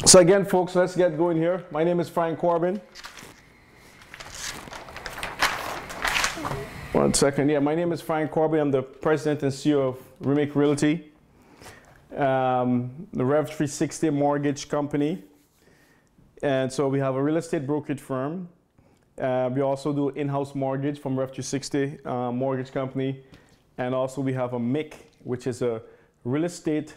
So again, folks, let's get going here. My name is Corbin. One second. Yeah, my name is Corbin. I'm the president and CEO of REMIC Realty, the Rev 360 mortgage company. And so we have a real estate brokerage firm. We also do in-house mortgage from Rev 360 mortgage company. And also we have a MIC, which is a real estate,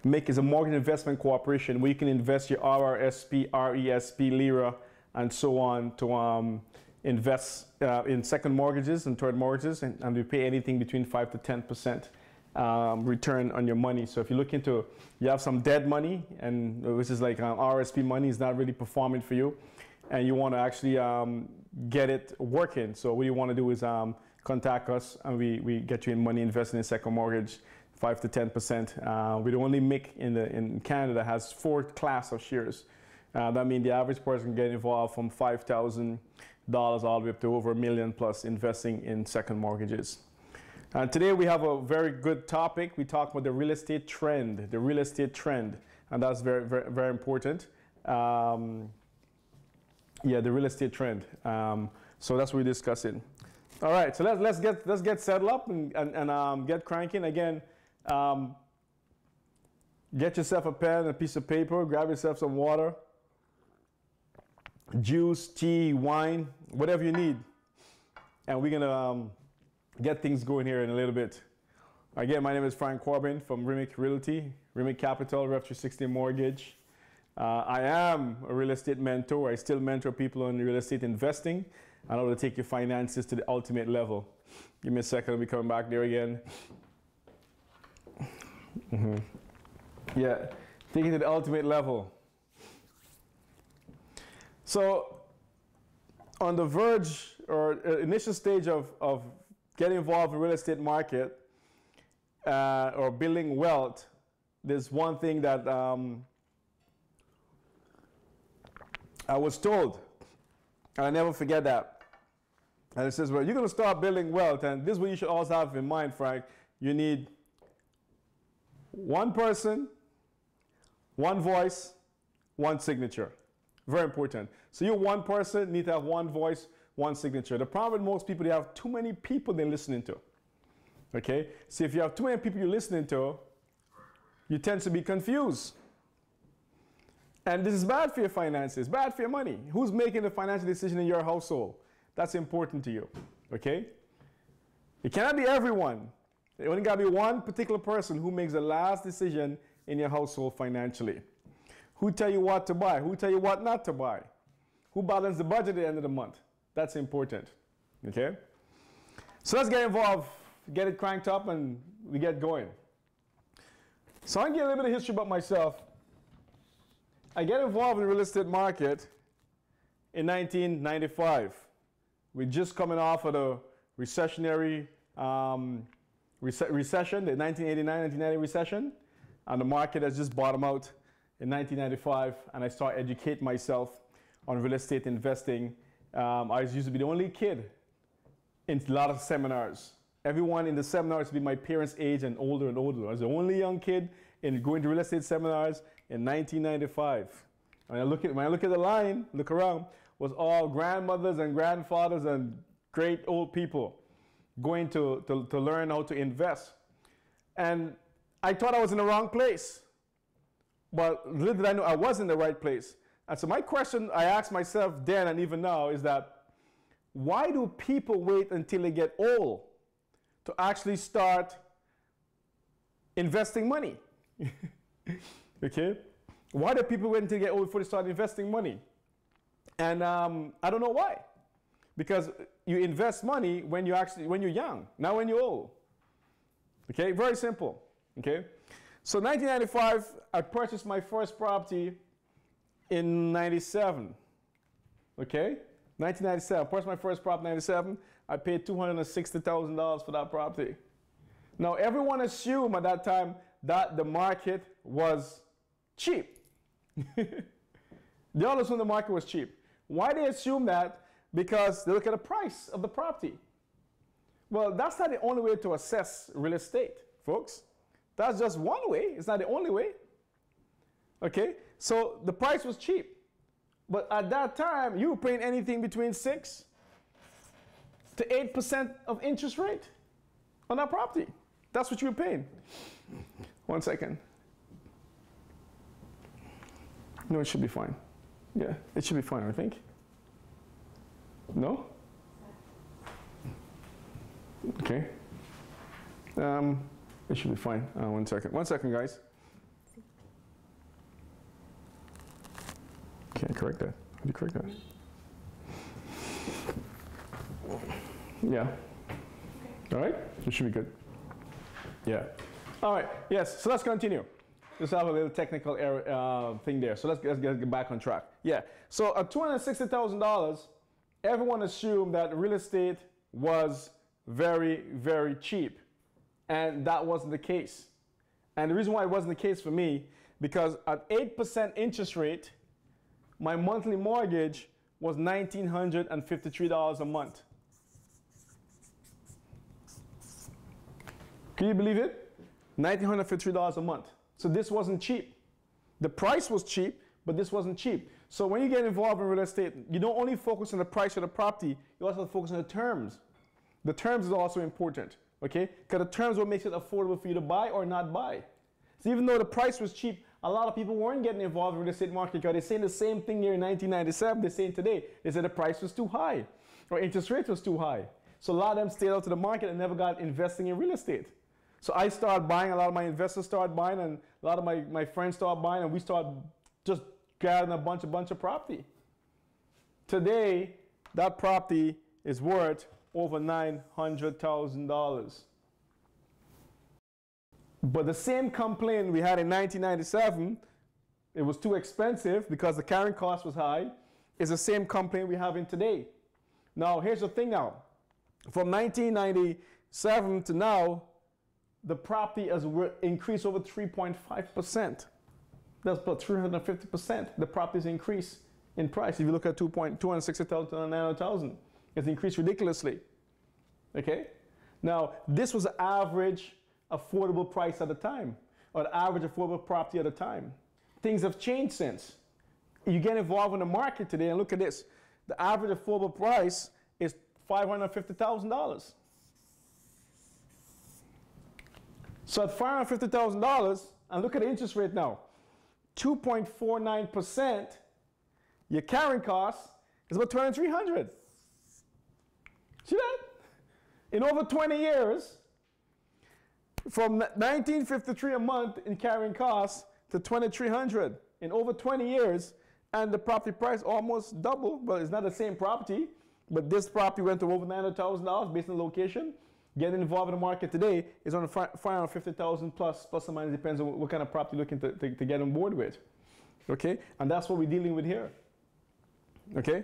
MIC is a mortgage investment corporation where you can invest your RRSP, RESP, LIRA, and so on to invest in second mortgages and third mortgages, and we pay anything between 5 to 10% return on your money. So if you look into, you have some dead money, and which is like RSP money is not really performing for you, and you want to actually get it working. So what you want to do is contact us, and we get you in money investing in second mortgage, 5 to 10%. We're the only MIC in Canada that has 4 class of shares. That means the average person can get involved from $5,000 all the way up to over $1 million plus investing in second mortgages. Today we have a very good topic. We talk about the real estate trend, and that's very, very, very important. Yeah, the real estate trend. So that's what we're discussing. All right, so let's get settled up and get cranking again. Get yourself a pen and a piece of paper. Grab yourself some water, juice, tea, wine, whatever you need, and we're gonna get things going here in a little bit. Again, my name is Corbin from REMIC Realty, REMIC Capital, Rev 360 Mortgage. I am a real estate mentor. I still mentor people on real estate investing. I know to take your finances to the ultimate level. Give me a second, I'll be coming back there again. Yeah, take it to the ultimate level. So on the verge or initial stage of getting involved in the real estate market or building wealth, there's one thing that I was told, and I never forget that. And it says, well, you're going to start building wealth, and this is what you should also have in mind, Frank. You need one person, one voice, one signature. Very important. So you one person need to have one voice, one signature. The problem with most people, they have too many people they're listening to. Okay? So if you have too many people you're listening to, you tend to be confused. And this is bad for your finances, bad for your money. Who's making the financial decision in your household? That's important to you. Okay? It cannot be everyone. It only got to be one particular person who makes the last decision in your household financially. Who tell you what to buy? Who tell you what not to buy? Who balance the budget at the end of the month? That's important. Okay? So let's get involved, get it cranked up, and we get going. So I'll give you a little bit of history about myself. I get involved in the real estate market in 1995. We're just coming off of the recessionary recession, the 1989-1990 recession, and the market has just bottomed out in 1995, and I started educating myself on real estate investing. I used to be the only kid in a lot of seminars. Everyone in the seminars would be my parents' age and older and older. I was the only young kid in going to real estate seminars in 1995. And when I look at the line, look around, was all grandmothers and grandfathers and great old people going to learn how to invest. And I thought I was in the wrong place. But little did I know I was in the right place. And so my question I asked myself then and even now is that, why do people wait until they get old to actually start investing money? Okay? Why do people wait until they get old before they start investing money? And I don't know why. Because you invest money when you're young, not when you're old. Okay? Very simple. Okay? So 1995, I purchased my first property in 97. Okay? 1997, I purchased my first property in 97. I paid $260,000 for that property. Now, everyone assumed at that time that the market was cheap. They all assumed the market was cheap. Why they assume that? Because they look at the price of the property. Well, that's not the only way to assess real estate, folks. That's just one way. It's not the only way. Okay, so the price was cheap. But at that time, you were paying anything between 6 to 8% of interest rate on that property. That's what you were paying. 1 second. No, it should be fine. Yeah, it should be fine, I think. No? Okay. It should be fine. 1 second. 1 second, guys. Can't correct that. How do you correct that? Yeah. All right? It should be good. Yeah. All right. Yes. So let's continue. Just have a little technical error thing there. So let's get back on track. Yeah. So at $260,000, everyone assumed that real estate was very, very cheap. And that wasn't the case. And the reason why it wasn't the case for me, because at 8% interest rate, my monthly mortgage was $1,953 a month. Can you believe it? $1,953 a month. So this wasn't cheap. The price was cheap, but this wasn't cheap. So when you get involved in real estate, you don't only focus on the price of the property, you also focus on the terms. The terms is also important, okay? Because the terms what makes it affordable for you to buy or not buy. So even though the price was cheap, a lot of people weren't getting involved in the real estate market because they're saying the same thing there in 1997, they're saying today. They said the price was too high or interest rate was too high. So a lot of them stayed out to the market and never got investing in real estate. So I started buying, a lot of my investors started buying, and a lot of my friends started buying, and we started just gathering a bunch of property. Today, that property is worth over $900,000. But the same complaint we had in 1997, it was too expensive because the carrying cost was high, is the same complaint we have in today. Now, here's the thing now. From 1997 to now, the property has increased over 3.5%. That's about 350%. The property's increased in price. If you look at 260,000 to 900,000, it's increased ridiculously. Okay? Now, this was the average affordable price at the time, or the average affordable property at the time. Things have changed since. You get involved in the market today, and look at this. The average affordable price is $550,000. So at $550,000, and look at the interest rate now, 2.49%, your carrying cost is about $2,300. See that? In over 20 years, from $1,953 a month in carrying costs to $2,300 in over 20 years, and the property price almost doubled. Well, it's not the same property, but this property went to over $900,000 based on the location. Getting involved in the market today is on $550,000 plus or minus, depends on what kind of property you're looking to get on board with. Okay, and that's what we're dealing with here. Okay,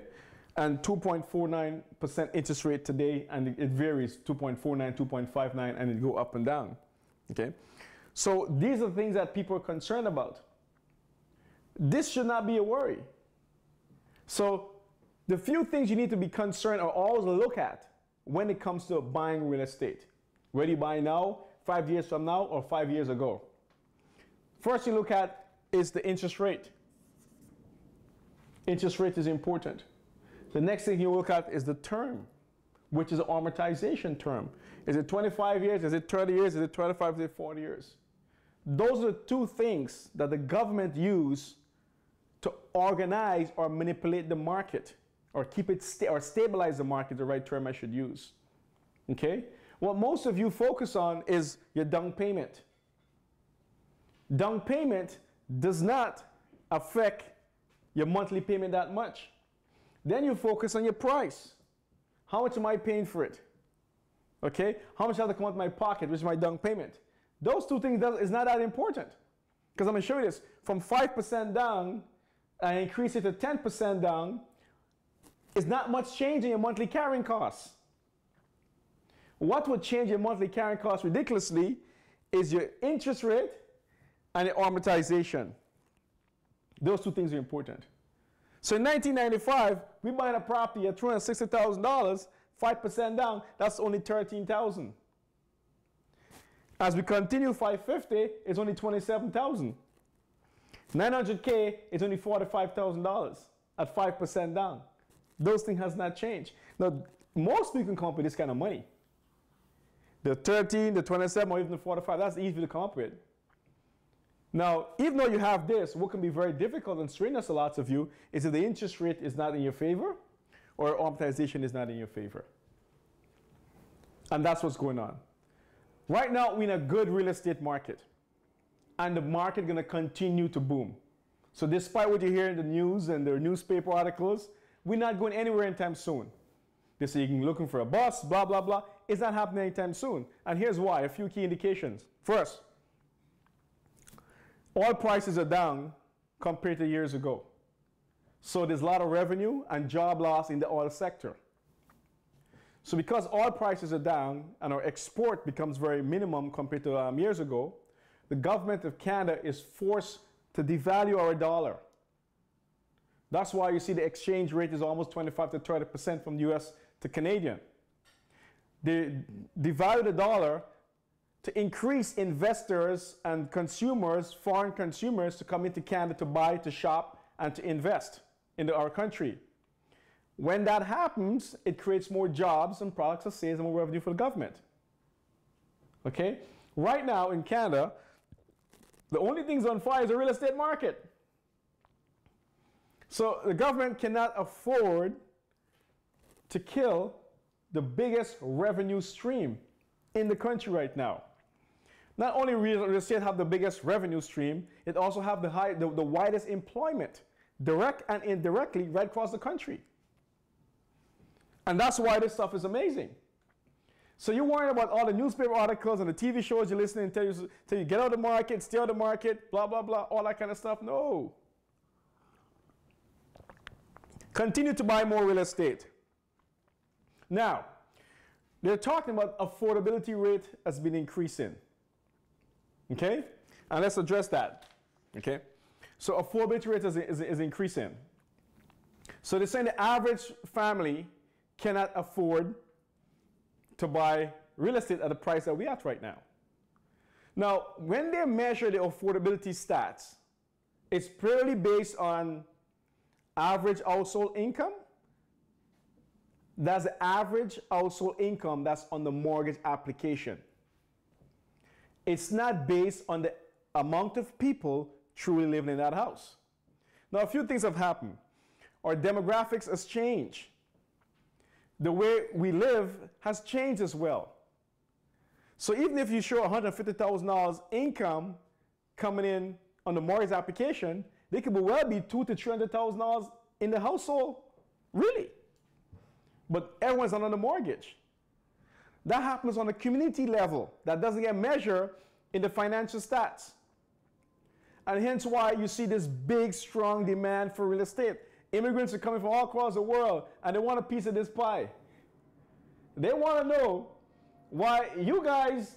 and 2.49% interest rate today, and it varies 2.49, 2.59, and it go up and down. Okay, so these are things that people are concerned about. This should not be a worry. So the few things you need to be concerned or always look at when it comes to buying real estate. Whether you buy now, 5 years from now, or 5 years ago. First you look at is the interest rate. Interest rate is important. The next thing you look at is the term, which is the amortization term. Is it 25 years? Is it 30 years? Is it 25? Is it 40 years? Those are the two things that the government use to organize or manipulate the market, or keep it or stabilize the market, the right term I should use. Okay? What most of you focus on is your down payment. Down payment does not affect your monthly payment that much. Then you focus on your price. How much am I paying for it? Okay? How much has to come out of my pocket, which is my down payment? Those two things is not that important. Because I'm going to show you this. From 5% down, I increase it to 10% down, it's not much change in your monthly carrying costs. What would change your monthly carrying costs ridiculously is your interest rate and your amortization. Those two things are important. So in 1995, we bought a property at $260,000, 5% down, that's only $13,000. As we continue 550, it's only $27,000. $900K is only $45,000 at 5% down. Those things has not changed. Now, most people can come up with this kind of money. The 13, the 27, or even the 45, that's easy to come up with. Now, even though you have this, what can be very difficult and strenuous to lots of you is if the interest rate is not in your favor or amortization is not in your favor. And that's what's going on. Right now, we're in a good real estate market. And the market is going to continue to boom. So despite what you hear in the news and the newspaper articles, we're not going anywhere anytime soon. They say you're looking for a bus, blah, blah, blah. It's not happening anytime soon. And here's why, a few key indications. First, oil prices are down compared to years ago. So there's a lot of revenue and job loss in the oil sector. So because oil prices are down and our export becomes very minimum compared to years ago, the government of Canada is forced to devalue our dollar. That's why you see the exchange rate is almost 25 to 30% from US to Canadian. They devalue the dollar to increase investors and consumers, foreign consumers, to come into Canada to buy, to shop, and to invest in our country. When that happens, it creates more jobs and products of sales and more revenue for the government. Okay? Right now in Canada, the only things on fire is the real estate market. So the government cannot afford to kill the biggest revenue stream in the country right now. Not only real estate have the biggest revenue stream, it also have the widest employment, direct and indirectly, right across the country. And that's why this stuff is amazing. So you're worrying about all the newspaper articles and the TV shows you're listening to tell you get out of the market, stay out of the market, blah, blah, blah, all that kind of stuff. No. Continue to buy more real estate. Now, they're talking about affordability rate has been increasing. Okay? And let's address that. Okay? So affordability rate is increasing. So they're saying the average family cannot afford to buy real estate at the price that we're at right now. Now, when they measure the affordability stats, it's purely based on average household income. That's the average household income that's on the mortgage application. It's not based on the amount of people truly living in that house. Now, a few things have happened. Our demographics has changed. The way we live has changed as well. So even if you show $150,000 income coming in on the mortgage application, they could well be $200,000 to $300,000 in the household, really. But everyone's on the mortgage. That happens on a community level. That doesn't get measured in the financial stats. And hence why you see this big, strong demand for real estate. Immigrants are coming from all across the world, and they want a piece of this pie. They want to know why you guys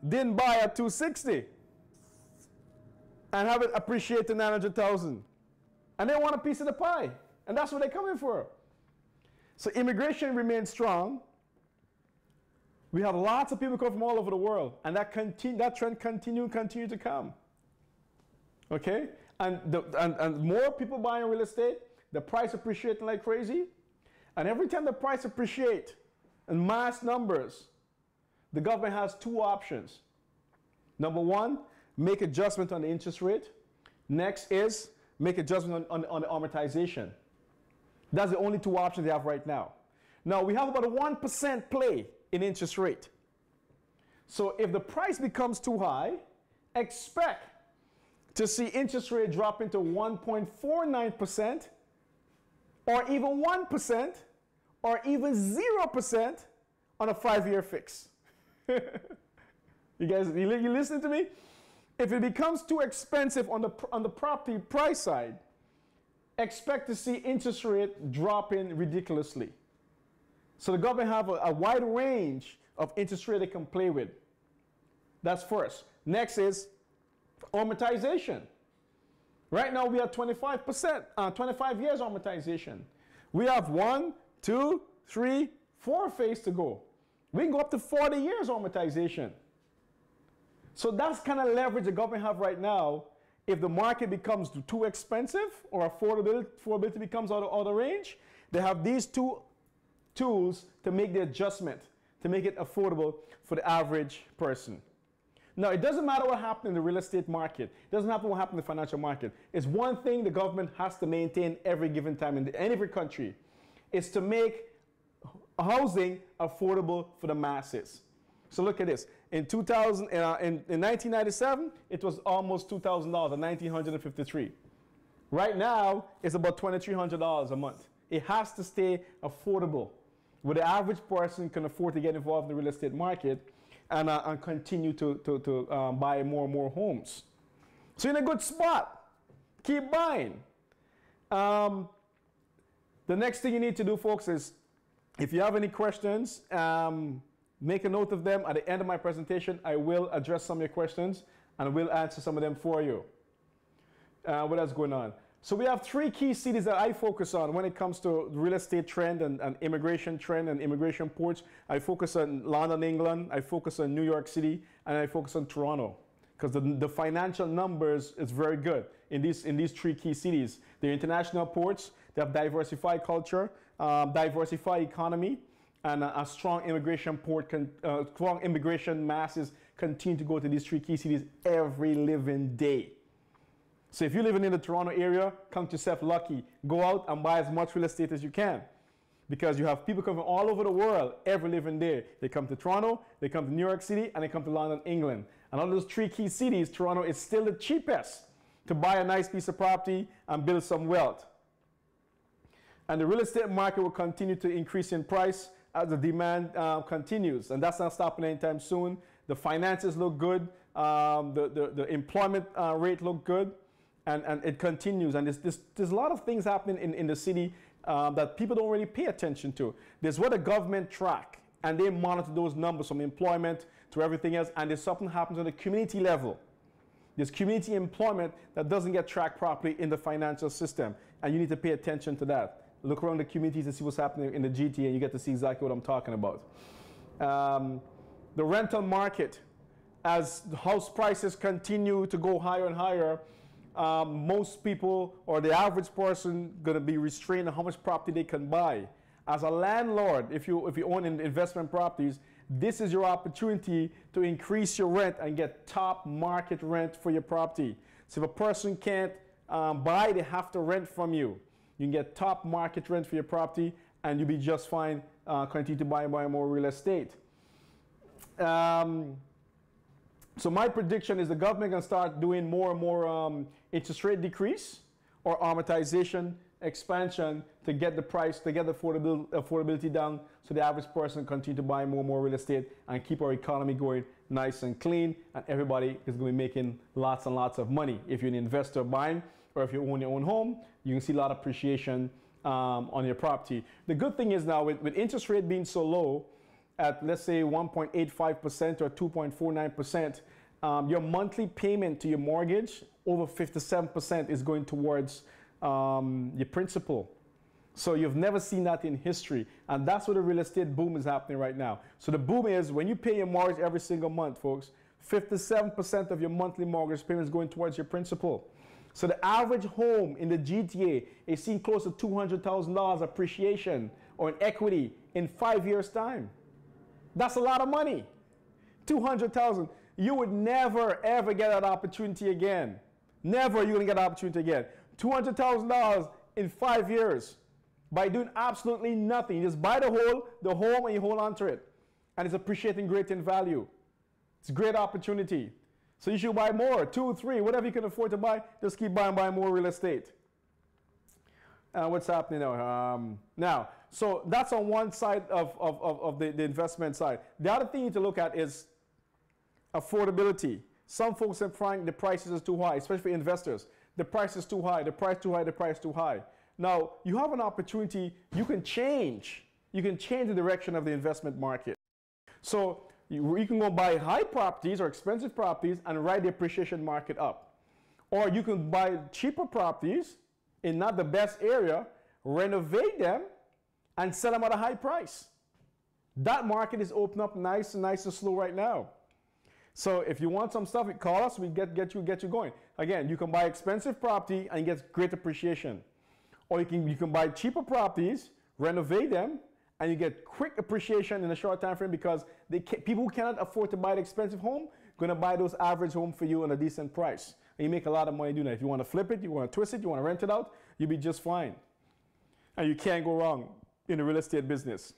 didn't buy at $260 and have it appreciate to $900,000. And they want a piece of the pie. And that's what they're coming for. So immigration remains strong. We have lots of people come from all over the world, and that trend continue to come. Okay? And more people buying real estate, the price appreciating like crazy. And every time the price appreciate in mass numbers, the government has two options. Number one, make adjustment on the interest rate. Next is make adjustment on the amortization. That's the only two options they have right now. Now, we have about a 1% play in interest rate. So if the price becomes too high, expect to see interest rate drop into 1.49%, or even 1%, or even 0% on a 5-year fix. You guys, you listening to me? If it becomes too expensive on the property price side, expect to see interest rate dropping ridiculously. So the government have a wide range of interest rate they can play with. That's first. Next is amortization. Right now we have 25%, 25 years amortization. We have 1, 2, 3, 4 phase to go. We can go up to 40 years amortization. So that's kind of leverage the government have right now If the market becomes too expensive or affordability becomes out of range, they have these two tools to make the adjustment, to make it affordable for the average person. Now, it doesn't matter what happened in the real estate market. It doesn't matter what happened in the financial market. It's one thing the government has to maintain every given time in every country. It's to make housing affordable for the masses. So look at this. In 1997, it was almost $2,000, $1,953. Right now, it's about $2,300 a month. It has to stay affordable, where the average person can afford to get involved in the real estate market and continue to buy more and more homes. So you're in a good spot. Keep buying. The next thing you need to do, folks, is if you have any questions, make a note of them. At the end of my presentation, I will address some of your questions and will answer some of them for you. What else going on? So we have 3 key cities that I focus on when it comes to real estate trend and immigration trend and immigration ports. I focus on London, England. I focus on New York City, and I focus on Toronto, because the financial numbers is very good in these 3 key cities. They're international ports. They have diversified culture, diversified economy, and a strong immigration strong immigration masses continue to go to these 3 key cities every living day. So if you're living in the Toronto area, count yourself lucky. Go out and buy as much real estate as you can, because you have people coming all over the world every living day. They come to Toronto, they come to New York City, and they come to London, England. And out of those 3 key cities, Toronto is still the cheapest to buy a nice piece of property and build some wealth. And the real estate market will continue to increase in price as the demand continues. And that's not stopping anytime soon. The finances look good. The employment rate look good. And it continues. And there's a lot of things happening in the city that people don't really pay attention to. There's what the government track, and they monitor those numbers from employment to everything else. And there's something happens on the community level. There's community employment that doesn't get tracked properly in the financial system. And you need to pay attention to that. Look around the communities and see what's happening in the GTA, and you get to see exactly what I'm talking about. The rental market, as house prices continue to go higher and higher, most people, or the average person, going to be restrained on how much property they can buy. As a landlord, if you own investment properties, this is your opportunity to increase your rent and get top market rent for your property. So if a person can't buy, they have to rent from you. You can get top market rent for your property, and you'll be just fine. Continue to buy more real estate. So my prediction is the government can start doing more and more interest rate decrease or amortization expansion to get the price, to get the affordability down, so the average person continue to buy more and more real estate and keep our economy going nice and clean, and everybody is going to be making lots and lots of money. If you're an investor buying, or if you own your own home, you can see a lot of appreciation on your property. The good thing is now, with interest rate being so low, at let's say 1.85% or 2.49%, your monthly payment to your mortgage, over 57%, is going towards your principal. So you've never seen that in history. And that's where the real estate boom is happening right now. So the boom is when you pay your mortgage every single month, folks, 57% of your monthly mortgage payment is going towards your principal. So the average home in the GTA is seeing close to $200,000 appreciation or in equity in 5 years' time. That's a lot of money. $200,000. You would never, ever get that opportunity again. Never you're going to get that opportunity again. $200,000 in 5 years by doing absolutely nothing. You just buy the home, and you hold on to it. And it's appreciating great in value. It's a great opportunity. So you should buy more, 2, 3, whatever you can afford to buy. Just keep buying more real estate. What's happening now? So that's on one side of the investment side. The other thing you need to look at is affordability. Some folks are finding the prices are too high, especially for investors. The price is too high, the price too high, the price too high. Now, you have an opportunity. You can change the direction of the investment market. So you can go buy high properties or expensive properties and ride the appreciation market up. Or you can buy cheaper properties in not the best area, renovate them, and sell them at a high price. That market is opening up nice and slow right now. So if you want some stuff, call us. We get you going. Again, you can buy expensive property and get great appreciation, or you can buy cheaper properties, renovate them, and you get quick appreciation in a short time frame because people who cannot afford to buy the expensive home going to buy those average home for you on a decent price, and you make a lot of money doing that. If you want to flip it, you want to twist it, you want to rent it out, you'll be just fine, and you can't go wrong in the real estate business.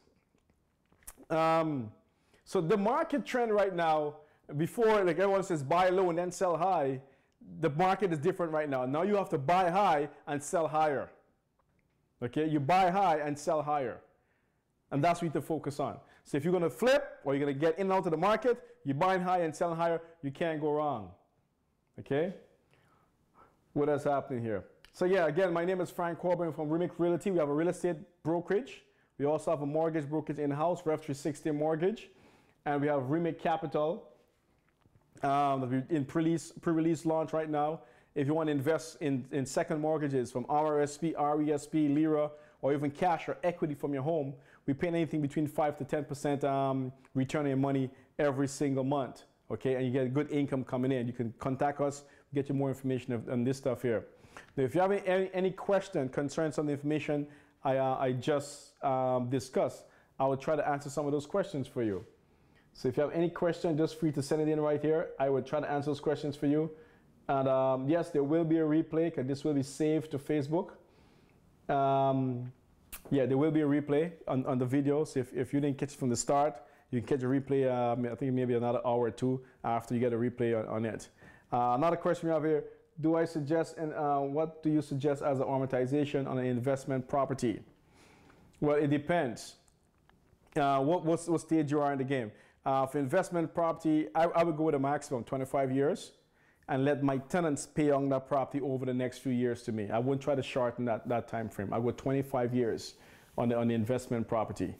So the market trend right now, before, like everyone says, buy low and then sell high, the market is different right now. Now you have to buy high and sell higher. Okay, you buy high and sell higher. And that's what you have to focus on. So if you're going to flip or you're going to get in and out of the market, you're buying high and selling higher, you can't go wrong. Okay? What is happening here? So yeah, again, my name is Frank Corbin from REMIC Realty. We have a real estate brokerage. We also have a mortgage brokerage in-house, Ref 360 Mortgage. And we have REMIC Capital. In pre-release launch right now. If you want to invest in second mortgages from RRSP, RESP, LIRA, or even cash or equity from your home, we pay anything between 5 to 10% return on your money every single month. Okay, and you get good income coming in. You can contact us, get you more information on this stuff here. Now, if you have any question, concerns on the information I just discussed, I will try to answer some of those questions for you. So if you have any question, just free to send it in right here. I will try to answer those questions for you. And yes, there will be a replay because this will be saved to Facebook. Yeah, there will be a replay on the video. So if you didn't catch it from the start, you can catch a replay, I think maybe another hour or two after you get a replay on it. Another question we have here, do I suggest, and what do you suggest as an amortization on an investment property? Well, it depends. What stage you are in the game. For investment property, I would go with a maximum 25 years and let my tenants pay on that property over the next few years to me. I wouldn't try to shorten that time frame. I would 25 years on the investment property.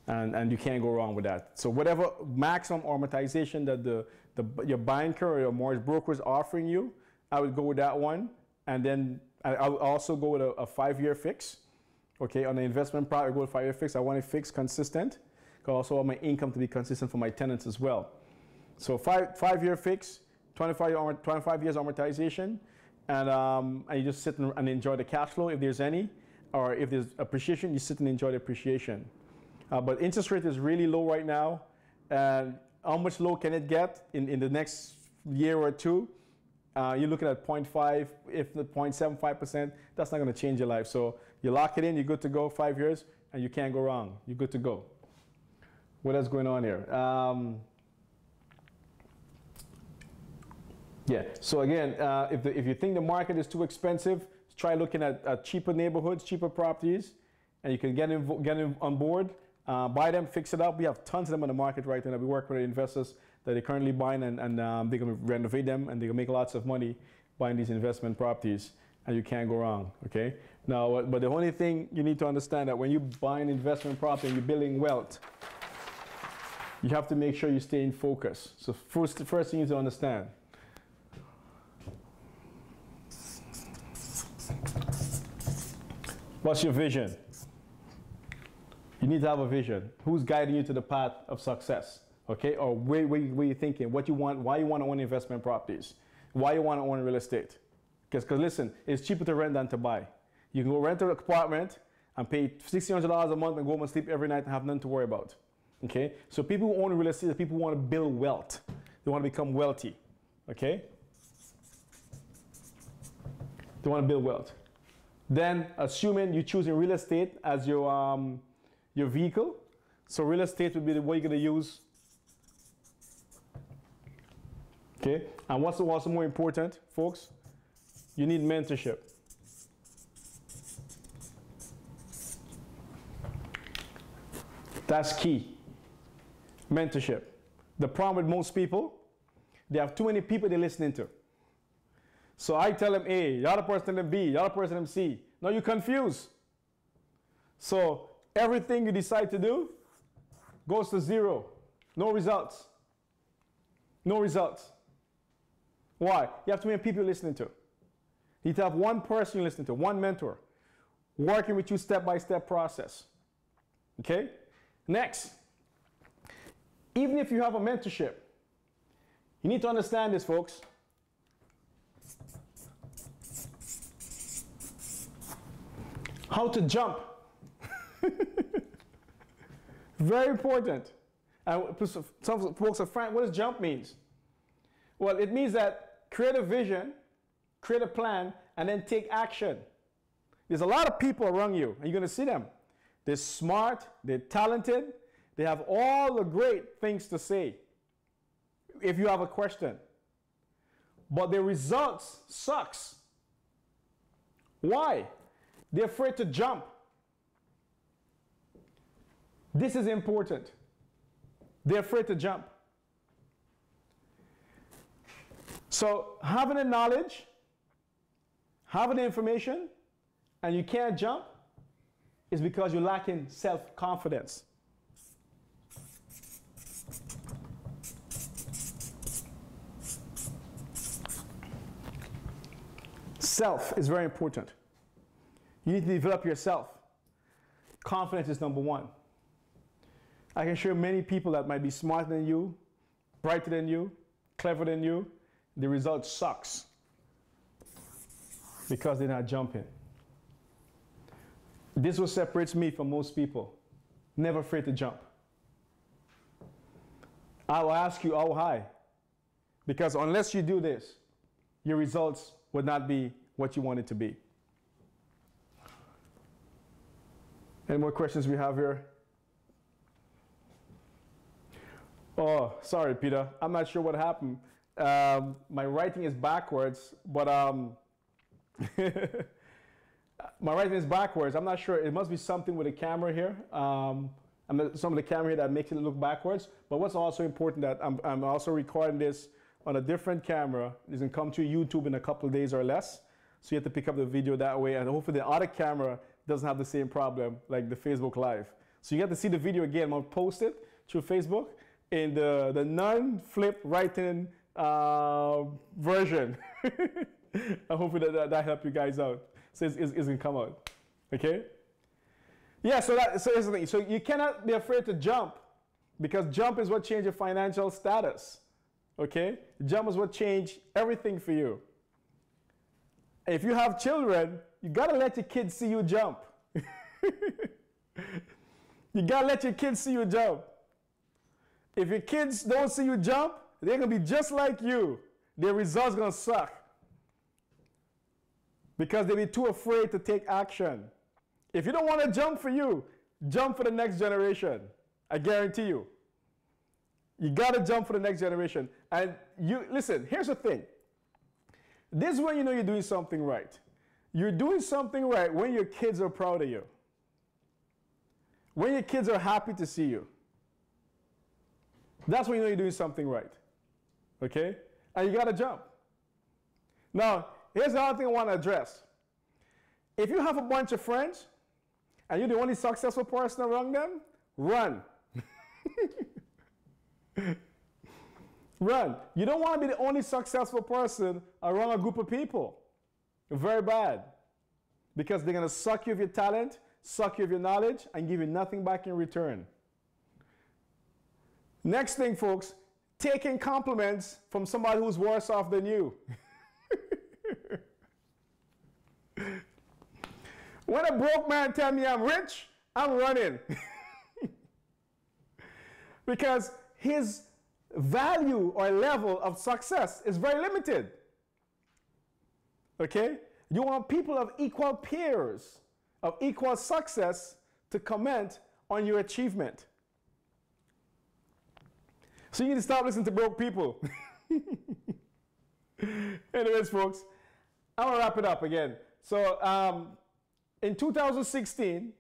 And you can't go wrong with that. So whatever maximum amortization that your banker or your mortgage broker is offering you, I would go with that one. And then I would also go with a 5-year fix. Okay, on the investment property, I go with 5-year fix. I want it fixed, consistent. I also want my income to be consistent for my tenants as well. So 5-year fix, 25 years amortization, and you just sit and enjoy the cash flow if there's any, or if there's appreciation, you sit and enjoy the appreciation. But interest rate is really low right now, and how much low can it get in the next year or two? You're looking at 0.5, if not 0.75%, that's not going to change your life. So you lock it in, you're good to go, 5 years, and you can't go wrong. You're good to go. What else going on here? Yeah, so again, if you think the market is too expensive, try looking at cheaper neighborhoods, cheaper properties, and you can get in on board, buy them, fix it up. We have tons of them on the market right now. We work with investors that they're currently buying, and they're going to renovate them, and they're going to make lots of money buying these investment properties, and you can't go wrong, okay? Now, but the only thing you need to understand that when you buy an investment property and you're building wealth, you have to make sure you stay in focus. So first thing you need to understand. What's your vision? You need to have a vision. Who's guiding you to the path of success? Okay, or where you thinking? What you want? Why you want to own investment properties? Why you want to own real estate? Because listen, it's cheaper to rent than to buy. You can go rent an apartment and pay $1,600 a month and go home and sleep every night and have nothing to worry about. Okay, so people who own real estate are people who want to build wealth. They want to become wealthy. Okay, they want to build wealth. Then, assuming you're choosing real estate as your vehicle, so real estate would be the way you're going to use. Okay, and what's also more important, folks? You need mentorship. That's key. Mentorship. The problem with most people, they have too many people they're listening to. So I tell them A, the other person tell them B, the other person tell them C. Now you're confused. So everything you decide to do goes to zero. No results. No results. Why? You have too many people you're listening to. You need to have one person you're listening to, one mentor, working with you step-by-step process. Okay? Next. Even if you have a mentorship, You need to understand this, folks. How to jump. Very important. And some folks are frank, what does jump means? Well, it means that create a vision, create a plan, and then take action. There's a lot of people around you, and you're going to see them. They're smart, they're talented, they have all the great things to say if you have a question. But the results sucks. Why? They're afraid to jump. This is important. They're afraid to jump. So having the knowledge, having the information, and you can't jump is because you're lacking self-confidence. Self is very important. You need to develop yourself. Confidence is number one. I can show you many people that might be smarter than you, brighter than you, clever than you. The result sucks because they're not jumping. This is what separates me from most people. Never afraid to jump. I will ask you how high, because unless you do this, your results would not be what you want it to be. Any more questions we have here? Oh, sorry, Peter. I'm not sure what happened. My writing is backwards, but my writing is backwards. I'm not sure. It must be something with the camera here. Some of the camera here that makes it look backwards. But what's also important that I'm also recording this on a different camera. It's going to come to YouTube in a couple of days or less. So you have to pick up the video that way. And hopefully the other camera doesn't have the same problem like the Facebook Live. So you have to see the video again. I'm going to post it through Facebook in the non-flip writing version. I hope that helped you guys out. So it's going to come out. Okay? Yeah, so here's the thing. So you cannot be afraid to jump, because jump is what changed your financial status. Okay? Jump is what changed everything for you. If you have children, you got to let your kids see you jump. You got to let your kids see you jump. If your kids don't see you jump, they're going to be just like you. Their results are going to suck, because they'll be too afraid to take action. If you don't want to jump for you, jump for the next generation. I guarantee you. You got to jump for the next generation. And you listen, here's the thing. This is when you know you're doing something right. You're doing something right when your kids are proud of you. When your kids are happy to see you. That's when you know you're doing something right. Okay? And you got to jump. Now, here's the other thing I want to address. If you have a bunch of friends and you're the only successful person around them, run. Run. You don't want to be the only successful person around a group of people. Very bad. Because they're going to suck you of your talent, suck you of your knowledge, and give you nothing back in return. Next thing, folks, taking compliments from somebody who's worse off than you. When a broke man tells me I'm rich, I'm running. Because his value or level of success is very limited. Okay? You want people of equal peers, of equal success, to comment on your achievement. So you need to stop listening to broke people. Anyways, folks, I'm going to wrap it up again. So in 2016,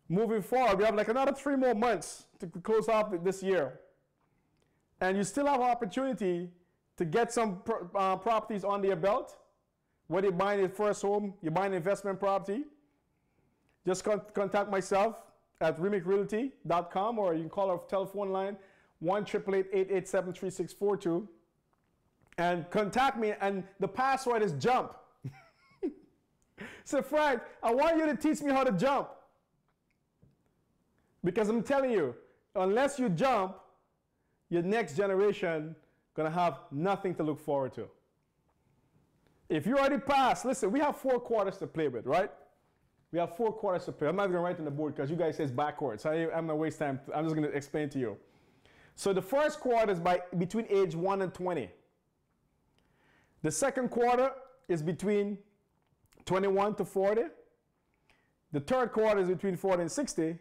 moving forward, we have like another 3 more months to close off this year. And you still have an opportunity to get some properties under your belt. Whether you're buying your first home, you're buying an investment property, just contact myself at remicrealty.com, or you can call our telephone line 1-888-887-3642 and contact me, and the password is jump. So Frank, I want you to teach me how to jump, because I'm telling you, unless you jump, your next generation going to have nothing to look forward to. If you already passed, listen, we have 4 quarters to play with, right? We have 4 quarters to play. I'm not going to write on the board because you guys say it's backwards. I'm going to waste time. I'm just going to explain to you. So the first quarter is between age 1 and 20. The second quarter is between 21 to 40. The third quarter is between 40 and 60.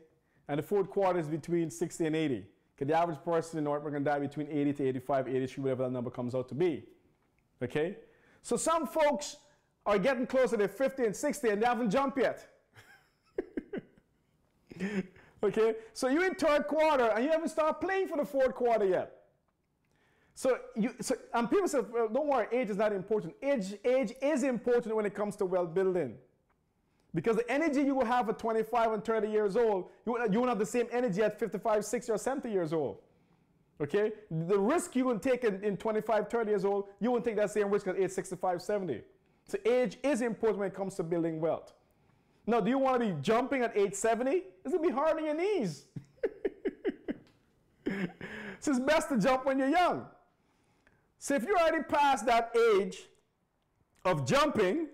And the fourth quarter is between 60 and 80. Because the average person in North America die between 80 to 85, 83, whatever that number comes out to be. Okay? So some folks are getting closer to 50 and 60 and they haven't jumped yet. Okay? So you're in third quarter and you haven't started playing for the fourth quarter yet. And people say, well, don't worry, age is not important. Age is important when it comes to wealth building. Because the energy you will have at 25 and 30 years old, you won't have the same energy at 55, 60, or 70 years old. Okay? The risk you will take in 25, 30 years old, you won't take that same risk at age 65, 70. So age is important when it comes to building wealth. Now, do you want to be jumping at age 70? It's going to be hard on your knees. So it's best to jump when you're young. So if you're already past that age of jumping,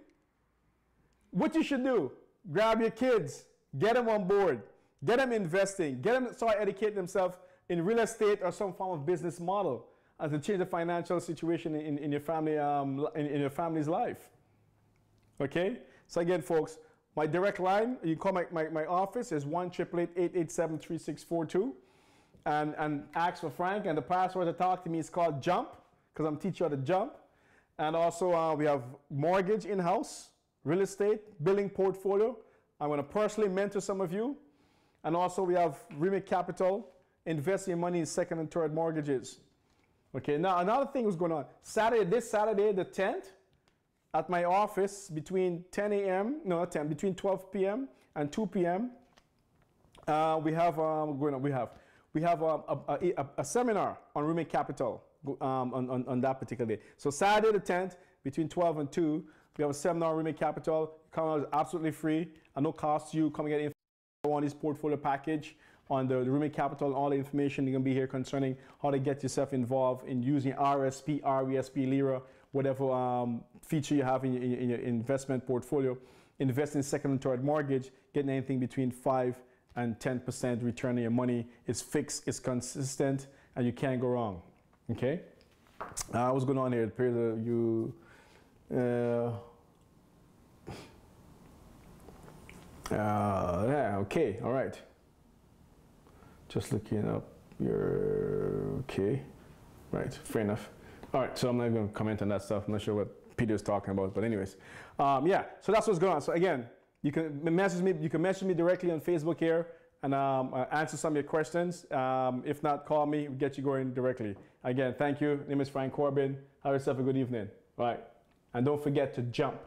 what you should do, grab your kids, get them on board, get them investing, get them to start educating themselves in real estate or some form of business model and to change the financial situation in your family, in your family's life. Okay? So again, folks, my direct line, you can call my office is 1-888-887-3642 and ask for Frank, and the password to talk to me is called JUMP because I'm teaching you how to jump. And also we have mortgage in-house, real estate, building portfolio. I'm going to personally mentor some of you. And also we have REMIC Capital, investing your money in second and third mortgages. Okay, now another thing was going on. This Saturday the 10th, at my office between 10 a.m., no, not 10, between 12 p.m. and 2 p.m., we have a seminar on REMIC Capital on that particular day. So Saturday the 10th, between 12 and 2, we have a seminar on REMIC Capital. Come out, is absolutely free and no cost to you. Come and get information on this portfolio package on the REMIC Capital, all the information you're going to be here concerning how to get yourself involved in using RSP, RESP, LIRA, whatever feature you have in your investment portfolio. Invest in second and third mortgage, getting anything between 5 and 10% return on your money. It's fixed, it's consistent, and you can't go wrong. Okay? What's going on here? Yeah, okay, all right. Just looking up your, okay, right, fair enough. All right, so I'm not going to comment on that stuff. I'm not sure what Peter's talking about, but anyways. Yeah, so that's what's going on. So again, you can message me directly on Facebook here and answer some of your questions. If not, call me, we'll get you going directly. Again, thank you. My name is Frank Corbin. Have yourself a good evening. All right. And don't forget to jump.